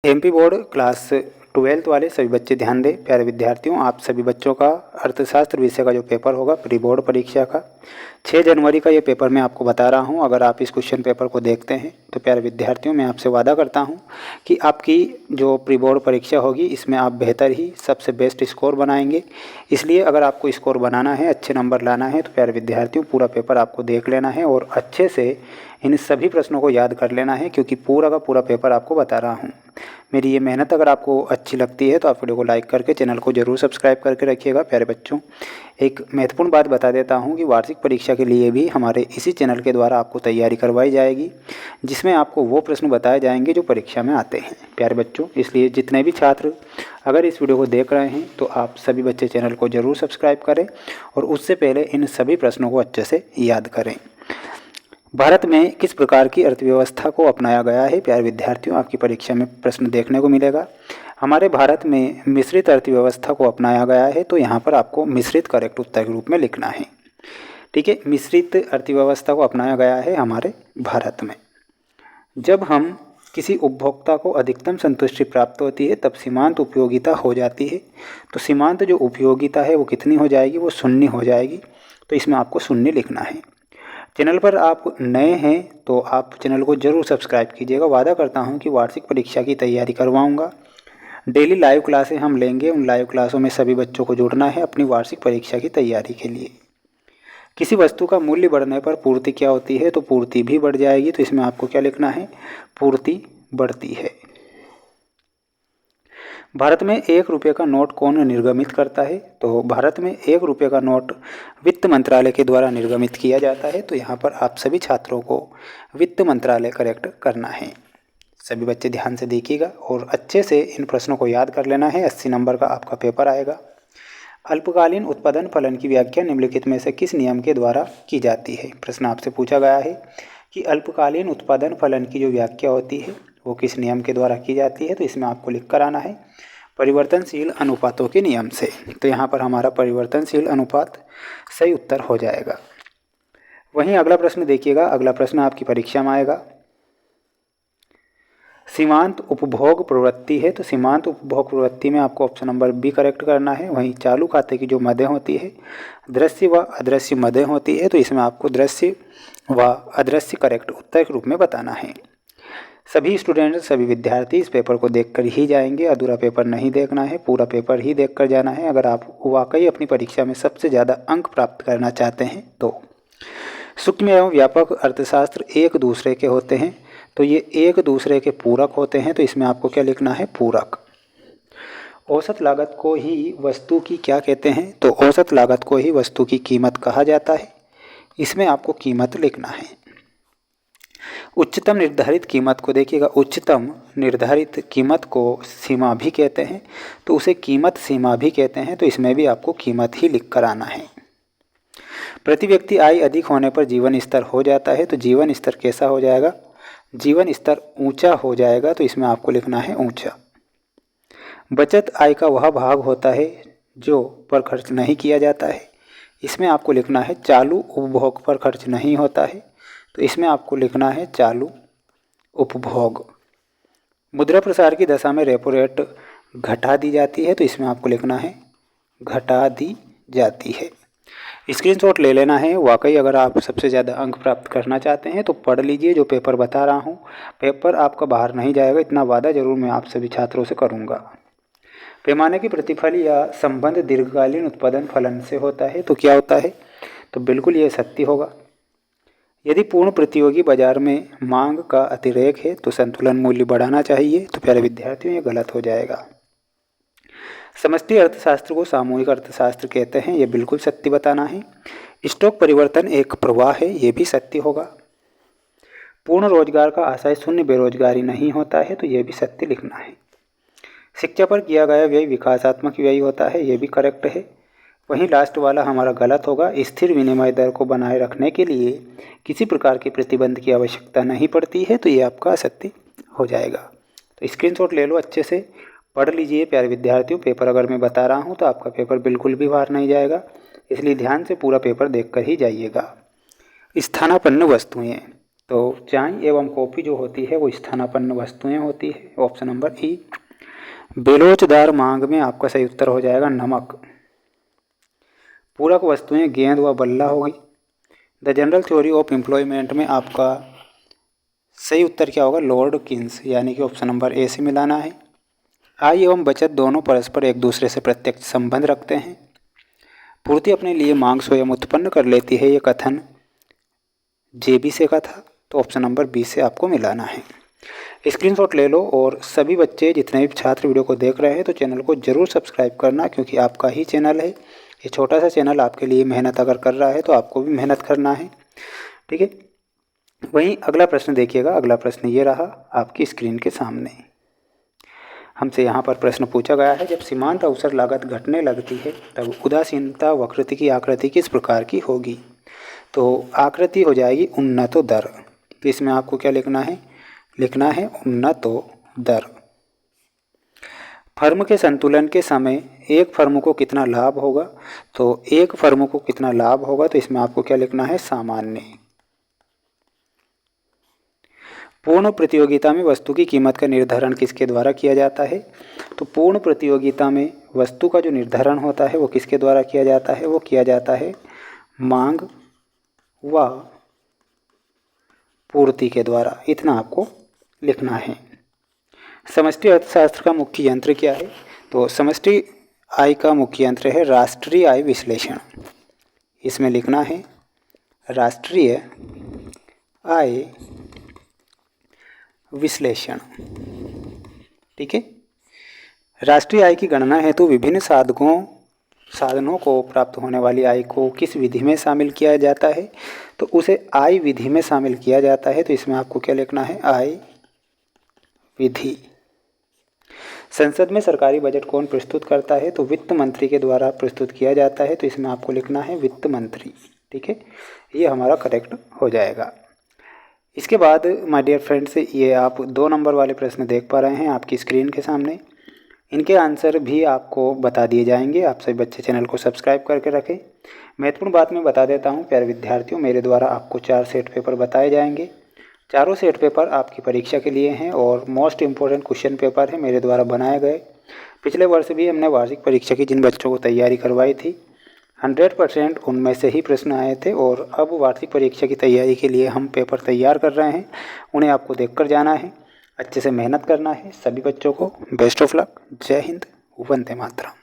MP board class 12th वाले सभी बच्चे ध्यान दें। प्यारे विद्यार्थियों, आप सभी बच्चों का अर्थशास्त्र विषय का जो पेपर होगा प्री बोर्ड परीक्षा का 6 जनवरी का ये पेपर मैं आपको बता रहा हूँ। अगर आप इस क्वेश्चन पेपर को देखते हैं तो प्यारे विद्यार्थियों, मैं आपसे वादा करता हूँ कि आपकी जो प्री बोर्ड परीक्षा होगी इसमें आप बेहतर ही सबसे बेस्ट स्कोर बनाएंगे। इसलिए अगर आपको स्कोर बनाना है, अच्छे नंबर लाना है, तो प्यारे विद्यार्थियों पूरा पेपर आपको देख लेना है और अच्छे से इन सभी प्रश्नों को याद कर लेना है, क्योंकि पूरा का पूरा पेपर आपको बता रहा हूँ। मेरी ये मेहनत अगर आपको अच्छी लगती है तो आप वीडियो को लाइक करके चैनल को ज़रूर सब्सक्राइब करके रखिएगा। प्यारे बच्चों, एक महत्वपूर्ण बात बता देता हूँ कि वार्षिक परीक्षा के लिए भी हमारे इसी चैनल के द्वारा आपको तैयारी करवाई जाएगी, जिसमें आपको वो प्रश्न बताए जाएंगे जो परीक्षा में आते हैं। प्यारे बच्चों, इसलिए जितने भी छात्र अगर इस वीडियो को देख रहे हैं तो आप सभी बच्चे चैनल को ज़रूर सब्सक्राइब करें और उससे पहले इन सभी प्रश्नों को अच्छे से याद करें। भारत में किस प्रकार की अर्थव्यवस्था को अपनाया गया है? प्यारे विद्यार्थियों, आपकी परीक्षा में प्रश्न देखने को मिलेगा। हमारे भारत में मिश्रित अर्थव्यवस्था को अपनाया गया है, तो यहाँ पर आपको मिश्रित करेक्ट उत्तर के रूप में लिखना है। ठीक है, मिश्रित अर्थव्यवस्था को अपनाया गया है हमारे भारत में। जब हम किसी उपभोक्ता को अधिकतम संतुष्टि प्राप्त होती है तब सीमांत उपयोगिता हो जाती है। तो सीमांत जो उपयोगिता है वो कितनी हो जाएगी? वो 0 हो जाएगी। तो इसमें आपको 0 लिखना है। चैनल पर आप नए हैं तो आप चैनल को ज़रूर सब्सक्राइब कीजिएगा। वादा करता हूं कि वार्षिक परीक्षा की तैयारी करवाऊंगा। डेली लाइव क्लासें हम लेंगे, उन लाइव क्लासों में सभी बच्चों को जुड़ना है अपनी वार्षिक परीक्षा की तैयारी के लिए। किसी वस्तु का मूल्य बढ़ने पर पूर्ति क्या होती है? तो पूर्ति भी बढ़ जाएगी। तो इसमें आपको क्या लिखना है? पूर्ति बढ़ती है। भारत में 1 रुपये का नोट कौन निर्गमित करता है? तो भारत में 1 रुपये का नोट वित्त मंत्रालय के द्वारा निर्गमित किया जाता है। तो यहाँ पर आप सभी छात्रों को वित्त मंत्रालय करेक्ट करना है। सभी बच्चे ध्यान से देखिएगा और अच्छे से इन प्रश्नों को याद कर लेना है। 80 नंबर का आपका पेपर आएगा। अल्पकालीन उत्पादन फलन की व्याख्या निम्नलिखित में से किस नियम के द्वारा की जाती है? प्रश्न आपसे पूछा गया है कि अल्पकालीन उत्पादन फलन की जो व्याख्या होती है वो किस नियम के द्वारा की जाती है? तो इसमें आपको लिख कर आना है परिवर्तनशील अनुपातों के नियम से। तो यहाँ पर हमारा परिवर्तनशील अनुपात सही उत्तर हो जाएगा। वहीं अगला प्रश्न देखिएगा। अगला प्रश्न आपकी परीक्षा में आएगा। सीमांत उपभोग प्रवृत्ति है, तो सीमांत उपभोग प्रवृत्ति में आपको ऑप्शन नंबर बी करेक्ट करना है। वहीं चालू खाते की जो मदें होती है, दृश्य व अदृश्य मदें होती है, तो इसमें आपको दृश्य व अदृश्य करेक्ट उत्तर के रूप में बताना है। सभी स्टूडेंट, सभी विद्यार्थी इस पेपर को देखकर ही जाएंगे। अधूरा पेपर नहीं देखना है, पूरा पेपर ही देखकर जाना है। अगर आप वाकई अपनी परीक्षा में सबसे ज़्यादा अंक प्राप्त करना चाहते हैं तो सूक्ष्म एवं व्यापक अर्थशास्त्र एक दूसरे के होते हैं, तो ये एक दूसरे के पूरक होते हैं। तो इसमें आपको क्या लिखना है? पूरक। औसत लागत को ही वस्तु की क्या कहते हैं? तो औसत लागत को ही वस्तु की कीमत कहा जाता है। इसमें आपको कीमत लिखना है। उच्चतम निर्धारित कीमत को देखिएगा। उच्चतम निर्धारित कीमत को सीमा भी कहते हैं, तो उसे कीमत सीमा भी कहते हैं। तो इसमें भी आपको कीमत ही लिख कर आना है। प्रति व्यक्ति आय अधिक होने पर जीवन स्तर हो जाता है, तो जीवन स्तर कैसा हो जाएगा? जीवन स्तर ऊंचा हो जाएगा। तो इसमें आपको लिखना है ऊंचा। बचत आय का वह भाग होता है जो पर खर्च नहीं किया जाता है। इसमें आपको लिखना है चालू उपभोग पर खर्च नहीं होता है। तो इसमें आपको लिखना है चालू उपभोग। मुद्रा प्रसार की दशा में रेपो रेट घटा दी जाती है, तो इसमें आपको लिखना है घटा दी जाती है। स्क्रीनशॉट ले लेना है। वाकई अगर आप सबसे ज़्यादा अंक प्राप्त करना चाहते हैं तो पढ़ लीजिए जो पेपर बता रहा हूँ। पेपर आपका बाहर नहीं जाएगा, इतना वादा जरूर मैं आप सभी छात्रों से करूँगा। पैमाने की प्रतिफल या संबंध दीर्घकालीन उत्पादन फलन से होता है, तो क्या होता है? तो बिल्कुल ये सत्य होगा। यदि पूर्ण प्रतियोगी बाजार में मांग का अतिरेक है तो संतुलन मूल्य बढ़ाना चाहिए। तो प्यारे विद्यार्थियों, ये गलत हो जाएगा। समष्टि अर्थशास्त्र को सामूहिक अर्थशास्त्र कहते हैं, ये बिल्कुल सत्य बताना है। स्टॉक परिवर्तन एक प्रवाह है, ये भी सत्य होगा। पूर्ण रोजगार का आशय शून्य बेरोजगारी नहीं होता है, तो ये भी सत्य लिखना है। शिक्षा पर किया गया व्यय विकासात्मक व्यय होता है, ये भी करेक्ट है। वहीं लास्ट वाला हमारा गलत होगा। स्थिर विनिमय दर को बनाए रखने के लिए किसी प्रकार के प्रतिबंध की आवश्यकता नहीं पड़ती है, तो ये आपका असत्य हो जाएगा। तो स्क्रीनशॉट ले लो, अच्छे से पढ़ लीजिए प्यारे विद्यार्थियों। पेपर अगर मैं बता रहा हूँ तो आपका पेपर बिल्कुल भी बाहर नहीं जाएगा, इसलिए ध्यान से पूरा पेपर देखकर ही जाइएगा। स्थानापन्न वस्तुएं, तो चाय एवं कॉफ़ी जो होती है वो स्थानापन्न वस्तुएं होती है। ऑप्शन नंबर ई। बेलोचदार मांग में आपका सही उत्तर हो जाएगा नमक। पूरक वस्तुएं गेंद व बल्ला होगी। The general theory of employment में आपका सही उत्तर क्या होगा? लॉर्ड किन्स, यानी कि ऑप्शन नंबर ए से मिलाना है। आय एवं बचत दोनों परस्पर एक दूसरे से प्रत्यक्ष संबंध रखते हैं। पूर्ति अपने लिए मांग स्वयं उत्पन्न कर लेती है, ये कथन जेबीसे का था। तो ऑप्शन नंबर बी से आपको मिलाना है। स्क्रीनशॉट ले लो और सभी बच्चे जितने भी छात्र वीडियो को देख रहे हैं तो चैनल को ज़रूर सब्सक्राइब करना, क्योंकि आपका ही चैनल है। ये छोटा सा चैनल आपके लिए मेहनत अगर कर रहा है तो आपको भी मेहनत करना है, ठीक है। वहीं अगला प्रश्न देखिएगा। अगला प्रश्न ये रहा आपकी स्क्रीन के सामने। हमसे यहाँ पर प्रश्न पूछा गया है, जब सीमांत अवसर लागत घटने लगती है तब उदासीनता वक्र की आकृति किस प्रकार की होगी? तो आकृति हो जाएगी उन्नतो दर। तो इसमें आपको क्या लिखना है? लिखना है उन्नतो दर। फर्म के संतुलन के समय एक फर्म को कितना लाभ होगा? तो एक फर्म को कितना लाभ होगा, तो इसमें आपको क्या लिखना है? सामान्य। पूर्ण प्रतियोगिता में वस्तु की कीमत का निर्धारण किसके द्वारा किया जाता है? तो पूर्ण प्रतियोगिता में वस्तु का जो निर्धारण होता है वो किसके द्वारा किया जाता है? वो किया जाता है मांग व पूर्ति के द्वारा। इतना आपको लिखना है। समष्टि अर्थशास्त्र का मुख्य यंत्र क्या है? तो समष्टि आय का मुख्य यंत्र है राष्ट्रीय आय विश्लेषण। इसमें लिखना है राष्ट्रीय आय विश्लेषण, ठीक है। राष्ट्रीय आय की गणना हेतु विभिन्न साधनों को प्राप्त होने वाली आय को किस विधि में शामिल किया जाता है? तो उसे आय विधि में शामिल किया जाता है। तो इसमें आपको क्या लिखना है? आय विधि। संसद में सरकारी बजट कौन प्रस्तुत करता है? तो वित्त मंत्री के द्वारा प्रस्तुत किया जाता है। तो इसमें आपको लिखना है वित्त मंत्री, ठीक है। ये हमारा करेक्ट हो जाएगा। इसके बाद माय डियर फ्रेंड्स, ये आप 2 नंबर वाले प्रश्न देख पा रहे हैं आपकी स्क्रीन के सामने। इनके आंसर भी आपको बता दिए जाएंगे। आप सभी बच्चे चैनल को सब्सक्राइब करके रखें। महत्वपूर्ण बात मैं बता देता हूँ प्यारे विद्यार्थियों, मेरे द्वारा आपको 4 सेट पेपर बताए जाएंगे। चारों सेट पेपर आपकी परीक्षा के लिए हैं और मोस्ट इम्पोर्टेंट क्वेश्चन पेपर है मेरे द्वारा बनाए गए। पिछले वर्ष भी हमने वार्षिक परीक्षा की जिन बच्चों को तैयारी करवाई थी 100% उनमें से ही प्रश्न आए थे, और अब वार्षिक परीक्षा की तैयारी के लिए हम पेपर तैयार कर रहे हैं। उन्हें आपको देखकर जाना है, अच्छे से मेहनत करना है। सभी बच्चों को बेस्ट ऑफ लक। जय हिंद, वंदे मातरम।